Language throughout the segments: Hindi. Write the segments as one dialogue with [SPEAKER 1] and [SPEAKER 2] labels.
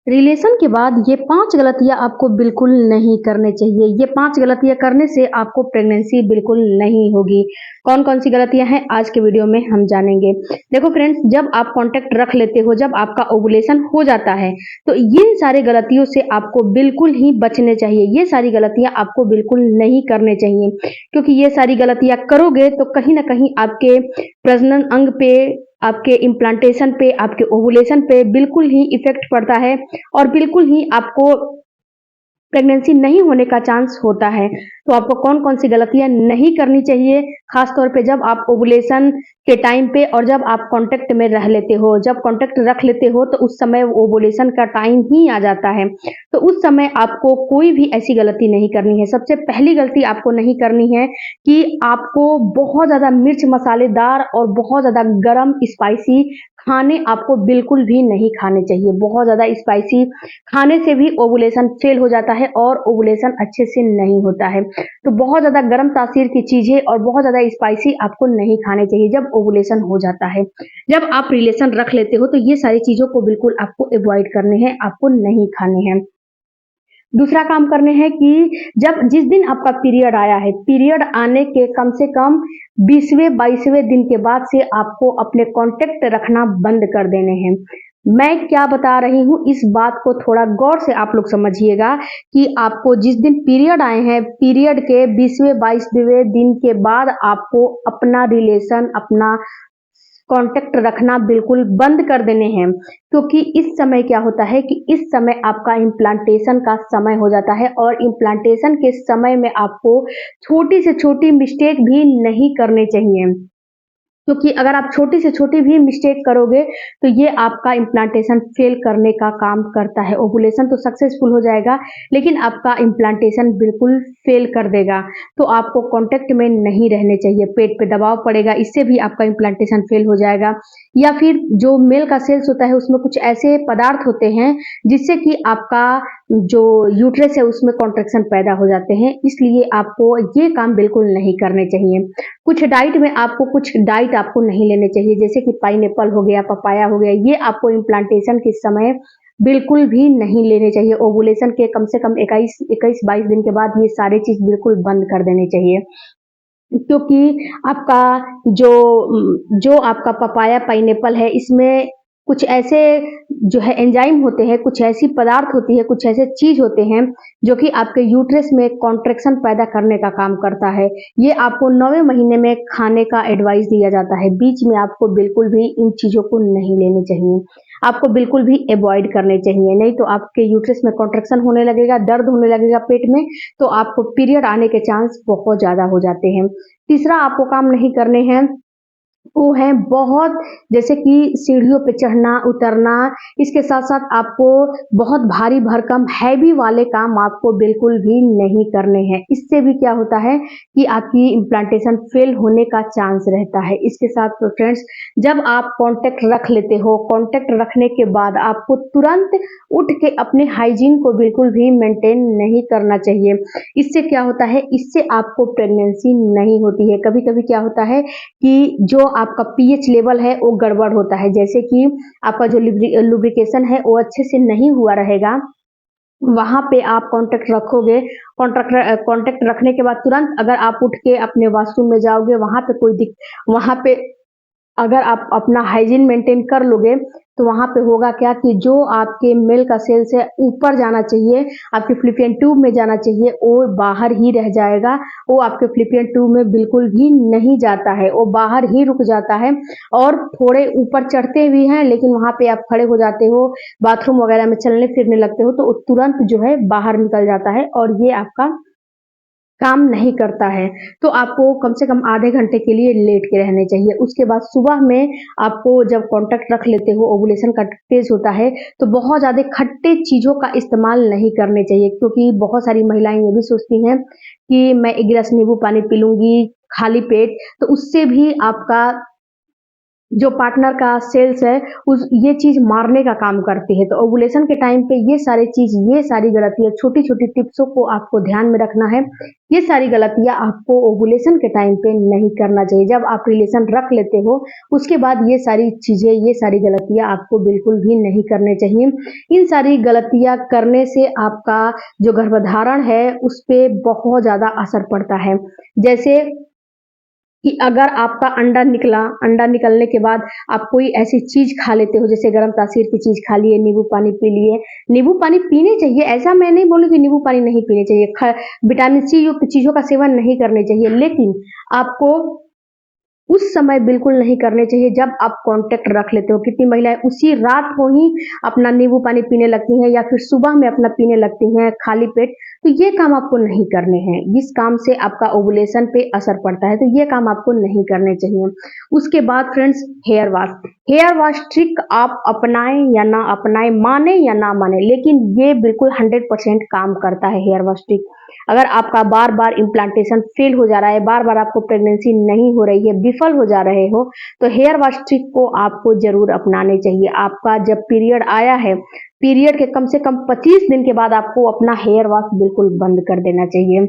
[SPEAKER 1] रिलेशन के बाद ये 5 गलतियाँ आपको बिल्कुल नहीं करने चाहिए। ये 5 गलतियाँ करने से आपको प्रेगनेंसी बिल्कुल नहीं होगी। कौन-कौन सी गलतियाँ हैं आज के वीडियो में हम जानेंगे। देखो फ्रेंड्स, जब आप कॉन्टैक्ट रख लेते हो, जब आपका ओव्यूलेशन हो जाता है, तो ये सारी गलतियों से आपको बिल्कुल ही बचने चाहिए। ये सारी गलतियाँ आपको बिल्कुल नहीं करने चाहिए, क्योंकि ये सारी गलतियाँ करोगे तो कहीं न कहीं आपके प्रजनन अंग पे, आपके इम्प्लांटेशन पे, आपके ओव्यूलेशन पे बिल्कुल ही इफ़ेक्ट पड़ता है और बिल्कुल ही आपको प्रेगनेंसी नहीं होने का चांस होता है। तो आपको कौन-कौन सी गलतियाँ नहीं करनी चाहिए, ख़ास तौर पे जब आप ओव्यूलेशन के टाइम पे और जब आप कॉन्टैक्ट में रह लेते हो। जब कॉन्टैक्ट रख लेते हो तो उस समय ओव्यूलेशन का टाइम ही आ जाता है। तो उस समय आपको कोई भी ऐसी गलती नहीं करनी है। सबसे पहली गलती आपको नहीं करनी है कि आपको बहुत ज़्यादा मिर्च मसालेदार और बहुत ज़्यादा गरम स्पाइसी खाने आपको बिल्कुल भी नहीं खाने चाहिए। बहुत ज़्यादा स्पाइसी खाने से भी ओवुलेशन फेल हो जाता है और ओवुलेशन अच्छे से नहीं होता है। तो बहुत ज़्यादा गर्म तासीर की चीज़ें और बहुत ज़्यादा स्पाइसी आपको नहीं खाने चाहिए जब ओवुलेशन हो जाता है। जब आप रिलेशन रख लेते हो तो ये सारी चीज़ों को बिल्कुल आपको अवॉइड करने हैं, आपको नहीं खाने हैं। दूसरा काम करने हैं कि जब जिस दिन आपका पीरियड आया है, पीरियड आने के कम से कम 20वें 22वें दिन के बाद से आपको अपने कॉन्टैक्ट रखना बंद कर देने हैं। मैं क्या बता रही हूँ इस बात को थोड़ा गौर से आप लोग समझिएगा कि आपको जिस दिन पीरियड आए हैं, पीरियड के 20वें 22वें दिन के बाद आपको अपना रिलेशन, अपना कॉन्टैक्ट रखना बिल्कुल बंद कर देने हैं, क्योंकि इस समय क्या होता है कि इस समय आपका इम्प्लांटेशन का समय हो जाता है और इम्प्लांटेशन के समय में आपको छोटी से छोटी मिस्टेक भी नहीं करने चाहिए, क्योंकि अगर आप छोटी से छोटी भी मिस्टेक करोगे तो ये आपका इम्प्लांटेशन फेल करने का काम करता है। ओवुलेशन तो सक्सेसफुल हो जाएगा, लेकिन आपका इम्प्लांटेशन बिल्कुल फेल कर देगा। तो आपको कॉन्टैक्ट में नहीं रहने चाहिए, पेट पे दबाव पड़ेगा, इससे भी आपका इम्प्लांटेशन फेल हो जाएगा। या फिर जो मेल का सेल्स होता है उसमें कुछ ऐसे पदार्थ होते हैं जिससे कि आपका जो यूट्रस है उसमें कॉन्ट्रैक्शन पैदा हो जाते हैं, इसलिए आपको ये काम बिल्कुल नहीं करने चाहिए। कुछ डाइट में आपको कुछ डाइट आपको नहीं लेने चाहिए, जैसे कि पाइनएप्पल हो गया, पपाया हो गया, ये आपको इम्प्लांटेशन के समय बिल्कुल भी नहीं लेने चाहिए। ओवुलेशन के कम से कम 21-22 दिन के बाद ये सारी चीज़ बिल्कुल बंद कर देनी चाहिए। क्योंकि आपका जो जो आपका पपाया, पाइनएप्पल है, इसमें कुछ ऐसे जो है एंजाइम होते हैं, कुछ ऐसी पदार्थ होती है, कुछ ऐसे चीज़ होते हैं जो कि आपके यूट्रस में कॉन्ट्रैक्शन पैदा करने का काम करता है। ये आपको 9वें महीने में खाने का एडवाइस दिया जाता है। बीच में आपको बिल्कुल भी इन चीज़ों को नहीं लेने चाहिए। आपको बिल्कुल भी अवॉइड करने चाहिए, नहीं तो आपके यूट्रस में कॉन्ट्रैक्शन होने लगेगा, दर्द होने लगेगा पेट में, तो आपको पीरियड आने के चांस बहुत ज़्यादा हो जाते हैं। तीसरा आपको काम नहीं करने हैं वो है बहुत, जैसे कि सीढ़ियों पे चढ़ना उतरना, इसके साथ साथ आपको बहुत भारी भरकम हैवी वाले काम आपको बिल्कुल भी नहीं करने हैं। इससे भी क्या होता है कि आपकी इम्प्लांटेशन फेल होने का चांस रहता है। इसके साथ तो फ्रेंड्स, जब आप कॉन्टैक्ट रख लेते हो, कॉन्टैक्ट रखने के बाद आपको तुरंत उठ के अपने हाइजीन को बिल्कुल भी मेंटेन नहीं करना चाहिए। इससे क्या होता है, इससे आपको प्रेगनेंसी नहीं होती है। कभी कभी क्या होता है कि जो आपका पीएच लेवल है वो गड़बड़ होता है, जैसे कि आपका जो लुब्रिकेशन है वो अच्छे से नहीं हुआ रहेगा, वहाँ पे आप कॉन्टैक्ट रखोगे, कॉन्टैक्ट रखने के बाद तुरंत अगर आप उठ के अपने वॉशरूम में जाओगे, वहाँ पे अगर आप अपना हाइजीन मेंटेन कर लोगे तो वहाँ पे होगा क्या कि जो आपके मेल का सेल्स है ऊपर जाना चाहिए, आपके फ्लिपियन ट्यूब में जाना चाहिए, वो बाहर ही रह जाएगा। वो आपके फ्लिपियन ट्यूब में बिल्कुल भी नहीं जाता है, वो बाहर ही रुक जाता है। और थोड़े ऊपर चढ़ते भी हैं, लेकिन वहाँ पे आप खड़े हो जाते हो, बाथरूम वगैरह में चलने फिरने लगते हो, तो वो तुरंत जो है बाहर निकल जाता है और ये आपका काम नहीं करता है। तो आपको कम से कम आधे घंटे के लिए लेट के रहने चाहिए। उसके बाद सुबह में आपको जब कॉन्टैक्ट रख लेते हो, ओवुलेशन का तेज होता है, तो बहुत ज़्यादा खट्टे चीज़ों का इस्तेमाल नहीं करने चाहिए, क्योंकि बहुत सारी महिलाएं ये भी सोचती हैं कि मैं 1 गिलास नींबू पानी पी लूंगी खाली पेट, तो उससे भी आपका जो पार्टनर का सेल्स है उस ये चीज़ मारने का काम करती है। तो ओवुलेशन के टाइम पे ये सारी चीज़, ये सारी गलतियाँ, छोटी-छोटी टिप्सों को आपको ध्यान में रखना है। ये सारी गलतियाँ आपको ओवुलेशन के टाइम पे नहीं करना चाहिए। जब आप रिलेशन रख लेते हो उसके बाद ये सारी चीज़ें, ये सारी गलतियाँ आपको बिल्कुल भी नहीं करने चाहिए। इन सारी गलतियाँ करने से आपका जो गर्भधारण है उस पे बहुत ज़्यादा असर पड़ता है। जैसे कि अगर आपका अंडा निकला, अंडा निकलने के बाद आप कोई ऐसी चीज़ खा लेते हो, जैसे गरम तासीर की चीज़ खा लिए, नींबू पानी पी लिए। नींबू पानी पीने चाहिए, ऐसा मैं नहीं बोलूँ कि नींबू पानी नहीं पीने चाहिए, विटामिन सी युक्त चीज़ों का सेवन नहीं करने चाहिए, लेकिन आपको उस समय बिल्कुल नहीं करने चाहिए जब आप कॉन्टैक्ट रख लेते हो। कितनी महिलाएं उसी रात को ही अपना नींबू पानी पीने लगती हैं या फिर सुबह में अपना पीने लगती हैं खाली पेट। तो ये काम आपको नहीं करने हैं। इस काम से आपका ओवुलेशन पे असर पड़ता है, तो ये काम आपको नहीं करने चाहिए। उसके बाद friends, hair wash. Hair wash trick आप अपनाएं या ना अपनाएं, माने या ना माने, लेकिन ये बिल्कुल 100% काम करता है हेयर वॉश ट्रिक। अगर आपका बार बार इम्प्लांटेशन फेल हो जा रहा है, बार बार आपको प्रेगनेंसी नहीं हो रही है, विफल हो जा रहे हो, तो हेयर वॉश ट्रिक को आपको जरूर अपनाने चाहिए। आपका जब पीरियड आया है, पीरियड के कम से कम 25 दिन के बाद आपको अपना हेयर वॉश बिल्कुल बंद कर देना चाहिए।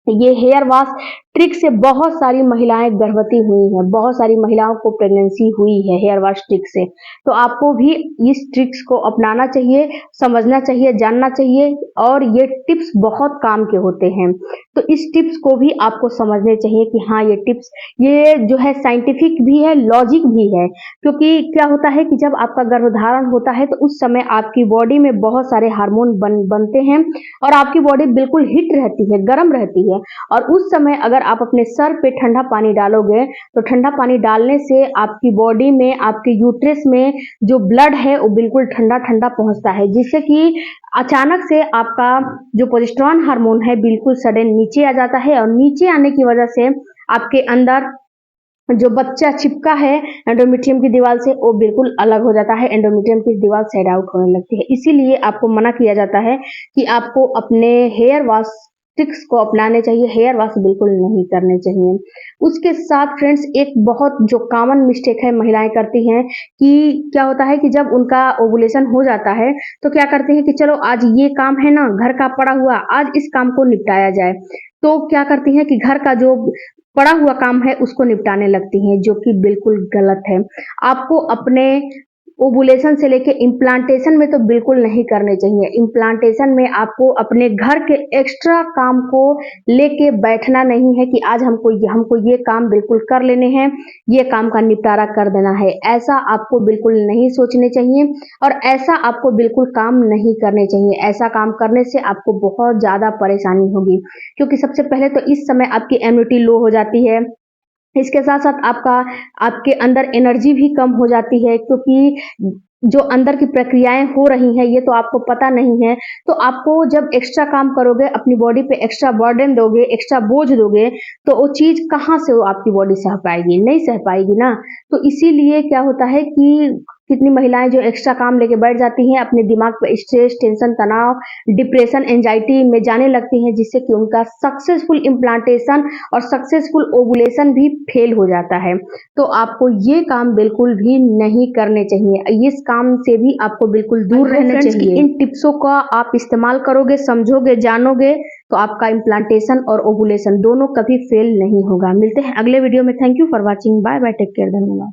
[SPEAKER 1] ये हेयर वॉश ट्रिक से बहुत सारी महिलाएं गर्भवती हुई हैं, बहुत सारी महिलाओं को प्रेगनेंसी हुई है हेयर वॉश ट्रिक से। तो आपको भी इस ट्रिक्स को अपनाना चाहिए, समझना चाहिए, जानना चाहिए, और ये टिप्स बहुत काम के होते हैं। तो इस टिप्स को भी आपको समझने चाहिए कि हाँ, ये टिप्स, ये जो है साइंटिफिक भी है, लॉजिक भी है। क्योंकि क्या होता है कि जब आपका गर्भधारण होता है तो उस समय आपकी बॉडी में बहुत सारे हार्मोन बनते हैं और आपकी बॉडी बिल्कुल हिट रहती है, गर्म रहती है। और उस समय अगर आप अपने सर पे ठंडा पानी डालोगे, तो ठंडा पानी डालने से आपकी बॉडी में, आपके यूट्रस में जो ब्लड है वो बिल्कुल ठंडा ठंडा पहुंचता है, जिससे कि अचानक से आपका जो प्रोजेस्टेरॉन हार्मोन है बिल्कुल सडन नीचे आ जाता है, और नीचे आने की वजह से आपके अंदर जो बच्चा चिपका है एंडोमेट्रियम की दीवार से, वो बिल्कुल अलग हो जाता है, एंडोमेट्रियम की दीवार साइड आउट होने लगती है। इसीलिए आपको मना किया जाता है कि आपको अपने हेयर वॉश ट्रिक्स को अपनाने चाहिए, हेयर वॉश बिल्कुल नहीं करने चाहिए। उसके साथ फ्रेंड्स, एक बहुत जो कॉमन मिस्टेक है महिलाएं करती हैं कि क्या होता है कि जब उनका ओवुलेशन हो जाता है तो क्या करती हैं कि चलो आज ये काम है ना, घर का पड़ा हुआ, आज इस काम को निपटाया जाए। तो क्या करती हैं कि घर का जो पड़ा हुआ काम है उसको निपटाने लगती हैं, जो कि बिल्कुल गलत है। आपको अपने ओवुलेशन से लेके इम्प्लांटेशन में तो बिल्कुल नहीं करने चाहिए। इम्प्लांटेशन में आपको अपने घर के एक्स्ट्रा काम को लेके बैठना नहीं है कि आज हमको ये काम बिल्कुल कर लेने हैं, ये काम का निपटारा कर देना है। ऐसा आपको बिल्कुल नहीं सोचने चाहिए और ऐसा आपको बिल्कुल काम नहीं करने चाहिए। ऐसा काम करने से आपको बहुत ज़्यादा परेशानी होगी, क्योंकि सबसे पहले तो इस समय आपकी इम्यूनिटी लो हो जाती है। इसके साथ-साथ आपके अंदर एनर्जी भी कम हो जाती है, क्योंकि जो अंदर की प्रक्रियाएँ हो रही हैं ये तो आपको पता नहीं है। तो आपको जब एक्स्ट्रा काम करोगे, अपनी बॉडी पे एक्स्ट्रा बर्डन दोगे, एक्स्ट्रा बोझ दोगे, तो वो चीज़ कहाँ से वो आपकी बॉडी सह पाएगी? नहीं सह पाएगी ना। तो इसीलिए क्या होता है कि कितनी महिलाएँ जो एक्स्ट्रा काम लेके बैठ जाती हैं, अपने दिमाग पे स्ट्रेस, टेंशन, तनाव, डिप्रेशन, एंग्जायटी में जाने लगती हैं, जिससे कि उनका सक्सेसफुल इम्प्लांटेशन और सक्सेसफुल ओवुलेशन भी फेल हो जाता है। तो आपको ये काम बिल्कुल भी नहीं करने चाहिए। इस काम से भी आपको बिल्कुल दूर रहना चाहिए। इन टिप्सों का आप इस्तेमाल करोगे, समझोगे, जानोगे, तो आपका इम्प्लांटेशन और ओवुलेशन दोनों कभी फेल नहीं होगा। मिलते हैं अगले वीडियो में। Thank you for watching. Bye bye, take care, धन्यवाद।